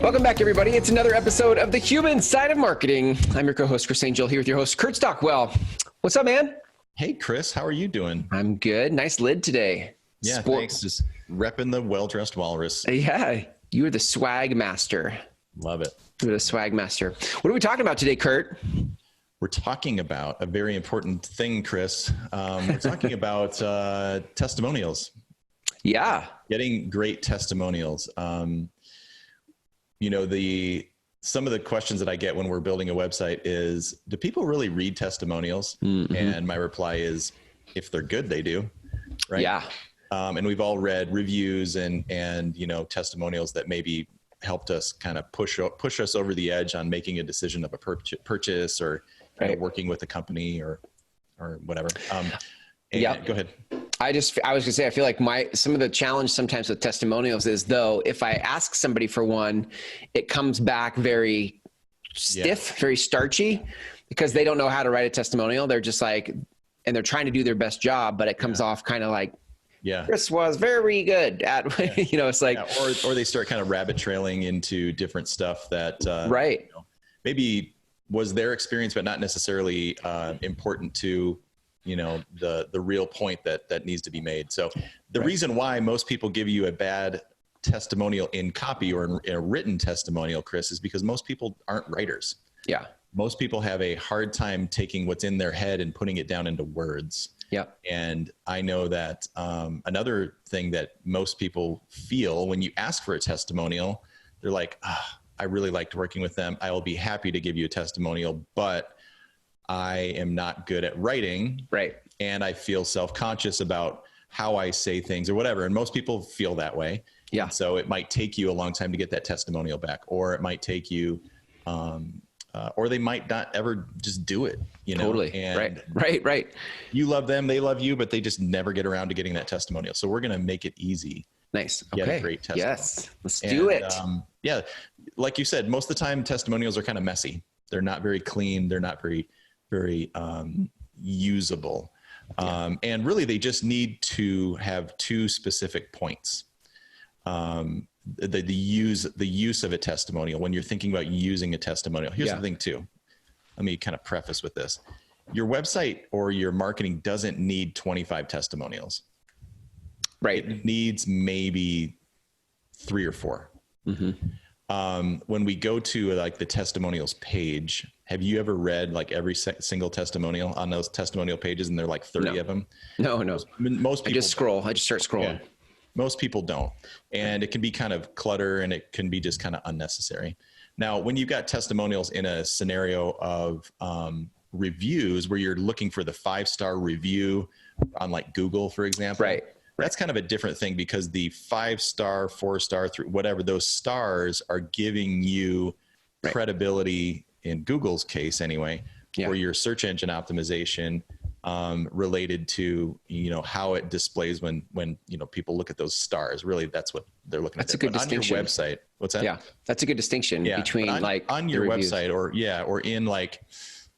Welcome back, everybody. It's another episode of The Human Side of Marketing. I'm your co-host, Chris Angel, here with your host, Kurt Stockwell. What's up, man? Hey, Chris. How are you doing? I'm good. Nice lid today. Yeah, thanks. Just repping the well-dressed walrus. Yeah, you are the swag master. Love it. You're the swag master. What are we talking about today, Kurt? We're talking about a very important thing, Chris. We're talking about testimonials. Yeah. Getting great testimonials. You know, some of the questions that I get when we're building a website is, do people really read testimonials? Mm-hmm. And my reply is, if they're good, they do. Right. Yeah. And we've all read reviews and, you know, testimonials that maybe helped us kind of push us over the edge on making a decision of a purchase or working with a company or whatever. Yeah. Go ahead. I was gonna say, I feel like some of the challenge sometimes with testimonials is, though, if I ask somebody for one, it comes back very stiff, very starchy, because they don't know how to write a testimonial. They're just like, and they're trying to do their best job, but it comes off kind of like, Chris was very good at, you know, it's like, or they start kind of rabbit trailing into different stuff that, right. You know, maybe was their experience, but not necessarily important to, you know, the real point that needs to be made. So the reason why most people give you a bad testimonial in copy or in a written testimonial, Chris, is because most people aren't writers. Yeah. Most people have a hard time taking what's in their head and putting it down into words. Yeah. And I know that another thing that most people feel when you ask for a testimonial, they're like, I really liked working with them. I will be happy to give you a testimonial, but I am not good at writing. Right. And I feel self-conscious about how I say things or whatever. And most people feel that way. Yeah. And so it might take you a long time to get that testimonial back, or it might take you, or they might not ever just do it, you know? Totally. And right. You love them, they love you, but they just never get around to getting that testimonial. So we're going to make it easy. Nice. Get okay. a great testimonial. Yes. Let's do it. Yeah. Like you said, most of the time testimonials are kind of messy. They're not very clean. They're not very usable. And really they just need to have two specific points. The use of a testimonial, when you're thinking about using a testimonial. Here's the thing too. Let me kind of preface with this. Your website or your marketing doesn't need 25 testimonials. Right. It needs maybe 3 or 4. Mm-hmm. When we go to like the testimonials page, have you ever read like every single testimonial on those testimonial pages? And they're like 30 of them. No. Most people I just start scrolling. Yeah. Most people don't. And it can be kind of clutter and it can be just kind of unnecessary. Now, when you've got testimonials in a scenario of reviews where you're looking for the 5-star review on like Google, for example, that's kind of a different thing, because the 5-star, 4-star, whatever, those stars are giving you credibility, in Google's case anyway, for your search engine optimization, related to, you know, how it displays when, you know, people look at those stars. Really, that's what they're looking at. That's a good distinction. On your website. What's that? Yeah. That's a good distinction between like on your website or in like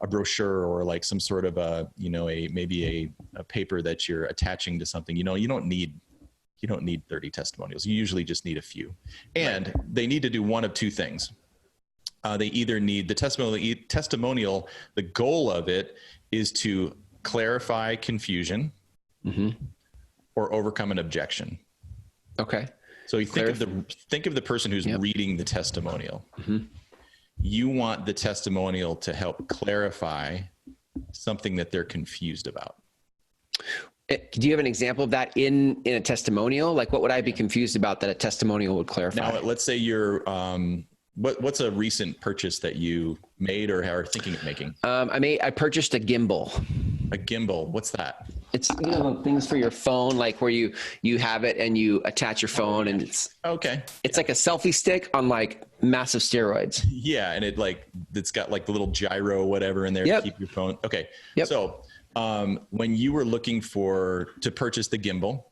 a brochure or like some sort of maybe a paper that you're attaching to something. You know, you don't need 30 testimonials. You usually just need a few, and they need to do one of two things. They either need the testimonial. The goal of it is to clarify confusion, or overcome an objection. Okay. So you think of the person who's reading the testimonial. You want the testimonial to help clarify something that they're confused about. Do you have an example of that in a testimonial? Like, what would I be confused about that a testimonial would clarify? Now, let's say you're, what's a recent purchase that you made or are thinking of making? I purchased a gimbal. A gimbal. What's that? It's, you know, things for your phone, like where you have it and you attach your phone, and it's like a selfie stick on like massive steroids. Yeah. And it's got like the little gyro, whatever in there to keep your phone. Okay. So, when you were looking to purchase the gimbal,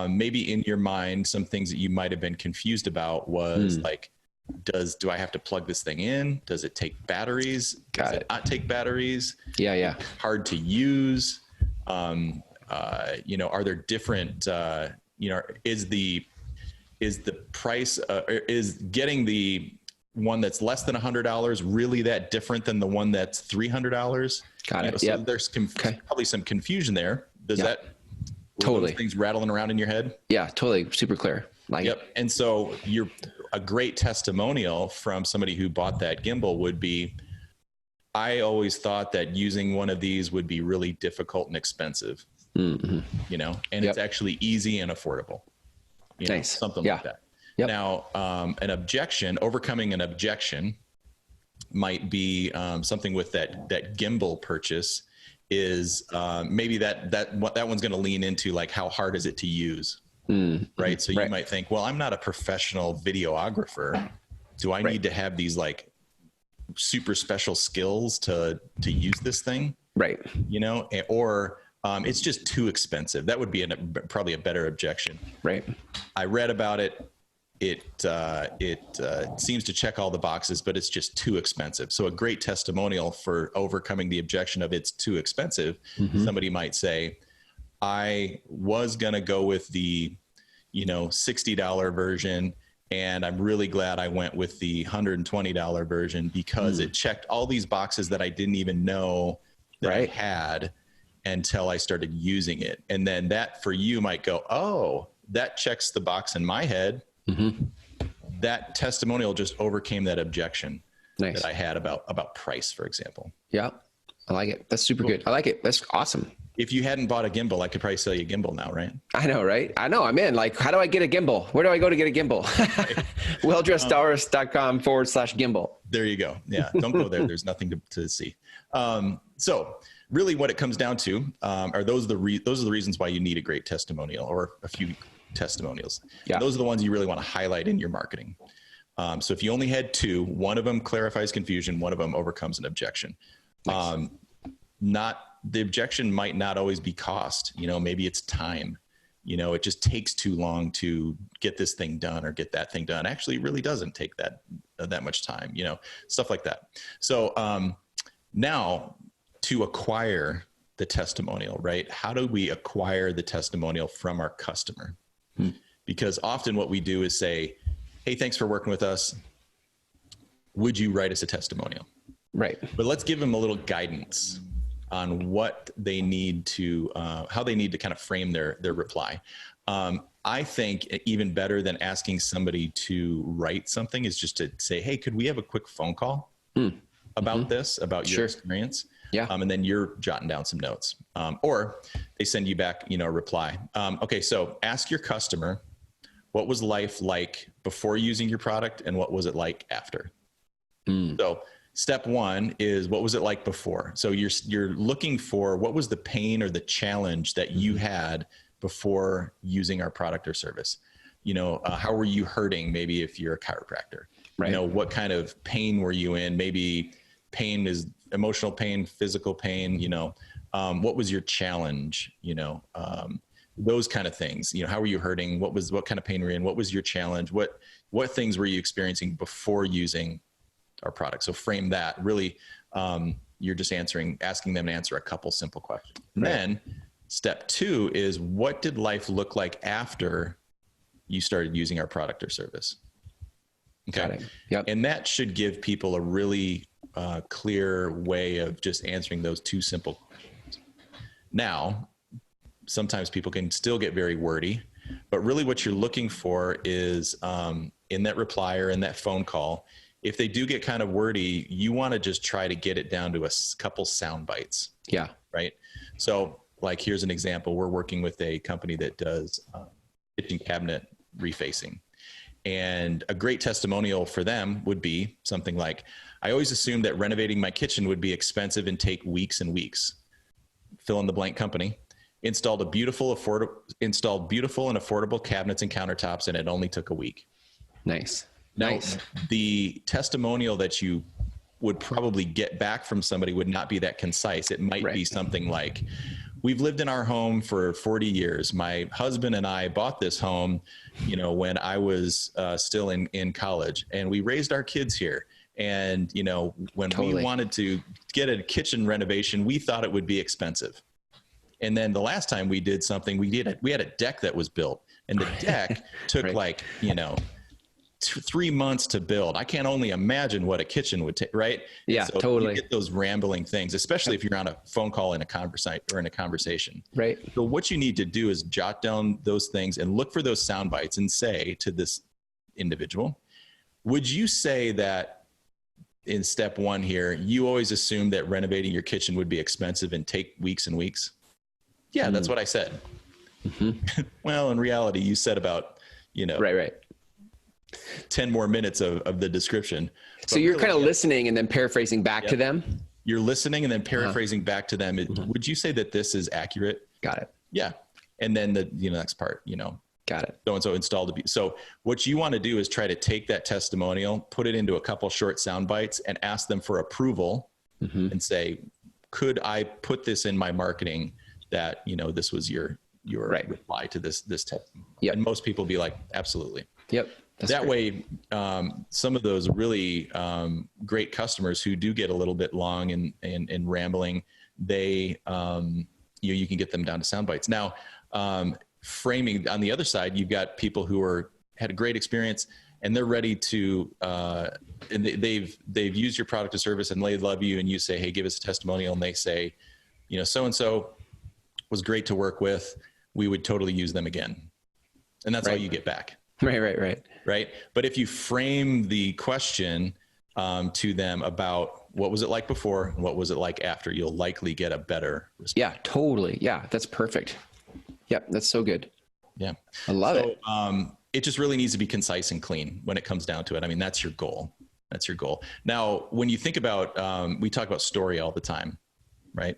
maybe in your mind, some things that you might've been confused about was like, do I have to plug this thing in? Does it take batteries? Got Does it. it not take batteries? Yeah. Yeah. Hard to use. You know, are there different, you know, is the price, is getting the one that's less than $100 really that different than the one that's $300? Got it. So Yep. there's probably some confusion there. Does Yep. that, Totally. those things rattling around in your head? Yeah, totally. Super clear. Like Yep. And so a great testimonial from somebody who bought that gimbal would be, I always thought that using one of these would be really difficult and expensive, you know, and it's actually easy and affordable, you know, something like that. Yep. Now, overcoming an objection might be something with that gimbal purchase is maybe that one's going to lean into like, how hard is it to use? Right. So you might think, well, I'm not a professional videographer. Do I need to have these like super special skills to use this thing? Right. You know, or it's just too expensive. That would be probably a better objection. Right. I read about it. It seems to check all the boxes, but it's just too expensive. So a great testimonial for overcoming the objection of it's too expensive. Somebody might say, I was going to go with the, you know, $60 version, and I'm really glad I went with the $120 version because it checked all these boxes that I didn't even know that I had until I started using it. And then that for you might go, oh, that checks the box in my head. That testimonial just overcame that objection that I had about price, for example. Yeah. I like it. That's super good. I like it. That's awesome. If you hadn't bought a gimbal, I could probably sell you a gimbal now, right? I know, right? I know. I'm in. Like, how do I get a gimbal? Where do I go to get a gimbal? welldresseddollars.com/gimbal. There you go. Yeah. Don't go there. There's nothing to see. So really what it comes down to are those are the reasons why you need a great testimonial or a few testimonials. Yeah. Those are the ones you really want to highlight in your marketing. So if you only had two, one of them clarifies confusion, one of them overcomes an objection. Nice. The objection might not always be cost, you know, maybe it's time, you know, it just takes too long to get this thing done or get that thing done. Actually, it really doesn't take that much time, you know, stuff like that. So now to acquire the testimonial, right? How do we acquire the testimonial from our customer? Because often what we do is say, hey, thanks for working with us. Would you write us a testimonial? Right. But let's give them a little guidance on what they need to, how they need to kind of frame their reply. I think even better than asking somebody to write something is just to say, hey, could we have a quick phone call about this, about your experience? Yeah. And then you're jotting down some notes. Or they send you back, you know, a reply. Okay, so ask your customer, what was life like before using your product and what was it like after? So step one is, what was it like before? So you're looking for what was the pain or the challenge that you had before using our product or service? You know, how were you hurting? Maybe if you're a chiropractor, you know, what kind of pain were you in? Maybe pain is emotional pain, physical pain, you know, what was your challenge? You know, those kind of things, you know, how were you hurting? What kind of pain were you in? What was your challenge? What things were you experiencing before using our product? So frame that really, you're just asking them to answer a couple simple questions. Right. Then step two is, what did life look like after you started using our product or service? Okay. Got it. Yep. And that should give people a really clear way of just answering those two simple questions. Now, sometimes people can still get very wordy, but really what you're looking for is in that reply or in that phone call, if they do get kind of wordy, you want to just try to get it down to a couple sound bites. Yeah. Right. So like, here's an example. We're working with a company that does kitchen cabinet refacing. And a great testimonial for them would be something like, I always assumed that renovating my kitchen would be expensive and take weeks and weeks. Fill in the blank company. Installed beautiful and affordable cabinets and countertops, and it only took a week. Nice. Now, the testimonial that you would probably get back from somebody would not be that concise. It might be something like, we've lived in our home for 40 years. My husband and I bought this home, you know, when I was still in college, and we raised our kids here. And, you know, when we wanted to get a kitchen renovation, we thought it would be expensive. And then the last time we did something, we had a deck that was built, and the deck took like, you know, 3 months to build. I can't only imagine what a kitchen would take, right? Yeah, so totally. You get those rambling things, especially if you're on a phone call in a conversation. Right. So what you need to do is jot down those things and look for those sound bites and say to this individual, would you say that in step 1 here, you always assumed that renovating your kitchen would be expensive and take weeks and weeks? Yeah, that's what I said. Well, in reality, you said about, you know, right. 10 more minutes of the description. So you're kind of listening and then paraphrasing back to them. You're listening and then paraphrasing back to them. Would you say that this is accurate? Got it. Yeah. And then the next part, you know, got it. So-and-so installed to be. So what you want to do is try to take that testimonial, put it into a couple short sound bites, and ask them for approval and say, could I put this in my marketing that, you know, this was your reply to this test. Yep. And most people be like, absolutely. Yep. That way, some of those really great customers who do get a little bit long and rambling, they you can get them down to sound bites. Now, framing on the other side, you've got people who had a great experience and they're ready to and they've used your product or service and they love you, and you say, hey, give us a testimonial, and they say, you know, so and so was great to work with. We would totally use them again, and that's all you get back. Right. But if you frame the question to them about what was it like before and what was it like after, you'll likely get a better response. Yeah, totally. Yeah, that's perfect. Yep, that's so good. Yeah. I love it. It just really needs to be concise and clean when it comes down to it. I mean, that's your goal. That's your goal. Now, when you think about, we talk about story all the time, right?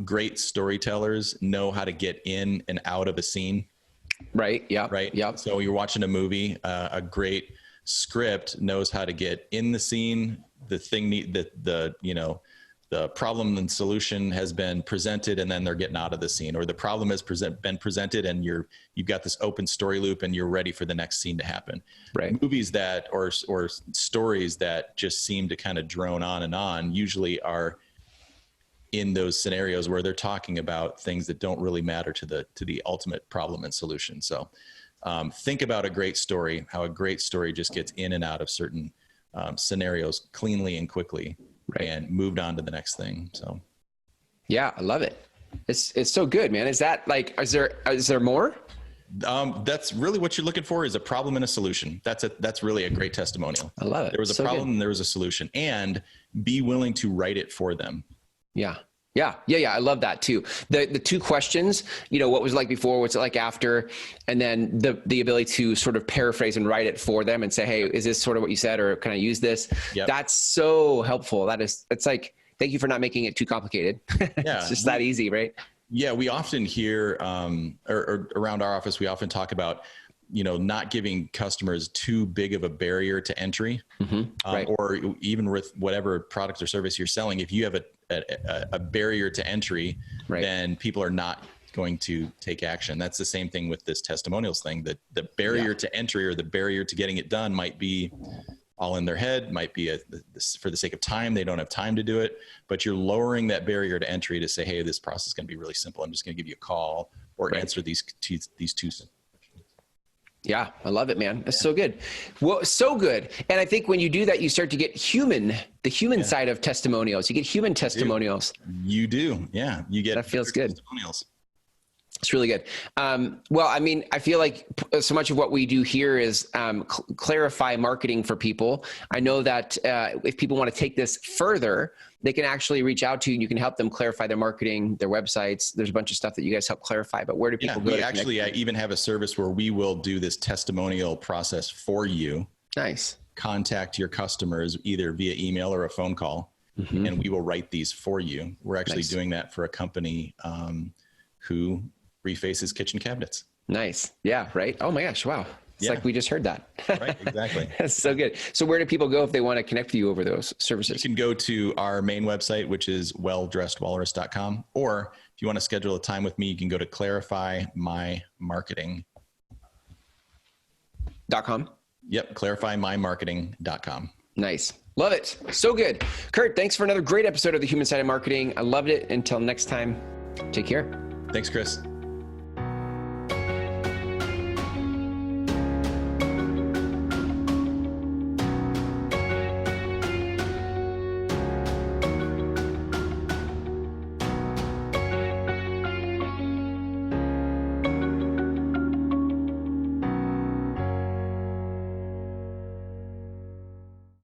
Great storytellers know how to get in and out of a scene. Right. Yeah. Right. Yep. So you're watching a movie, a great script knows how to get in the scene. The problem and solution has been presented, and then they're getting out of the scene, or the problem has been presented and you've got this open story loop and you're ready for the next scene to happen. Right. Movies that, or stories that just seem to kind of drone on and on usually are in those scenarios where they're talking about things that don't really matter to the ultimate problem and solution. So think about a great story, how a great story just gets in and out of certain scenarios cleanly and quickly, and moved on to the next thing. So yeah, I love it. It's so good, man. Is that like, is there more? That's really what you're looking for, is a problem and a solution. That's really a great testimonial. I love it. There was a problem and there was a solution, and be willing to write it for them. Yeah. I love that too. The 2 questions, you know, what was it like before, what's it like after, and then the ability to sort of paraphrase and write it for them and say, hey, is this sort of what you said, or can I use this? Yep. That's so helpful. It's like, thank you for not making it too complicated. Yeah, it's just that easy, right? Yeah. We often hear, or around our office, we often talk about, you know, not giving customers too big of a barrier to entry, or even with whatever product or service you're selling. If you have a barrier to entry, then people are not going to take action. That's the same thing with this testimonials thing, that the barrier to entry or the barrier to getting it done might be all in their head, might be for the sake of time, they don't have time to do it, but you're lowering that barrier to entry to say, hey, this process is going to be really simple. I'm just going to give you a call or answer these 2 questions. Yeah, I love it, man. That's so good. Well, so good. And I think when you do that, you start to get the human side of testimonials. You get human testimonials. You do. Yeah. You get that feels good. Testimonials. It's really good. Well, I mean, I feel like so much of what we do here is clarify marketing for people. I know that if people want to take this further, they can actually reach out to you and you can help them clarify their marketing, their websites. There's a bunch of stuff that you guys help clarify, but where do people go? I even have a service where we will do this testimonial process for you. Nice. Contact your customers either via email or a phone call, and we will write these for you. We're actually doing that for a company who refaces kitchen cabinets. Nice. Yeah. Right. Oh my gosh. Wow. It's like we just heard that. Right, exactly. That's so good. So where do people go if they want to connect with you over those services? You can go to our main website, which is welldressedwalrus.com. Or if you want to schedule a time with me, you can go to clarifymymarketing.com. Yep, clarifymymarketing.com. Nice. Love it. So good. Kurt, thanks for another great episode of The Human Side of Marketing. I loved it. Until next time, take care. Thanks, Chris.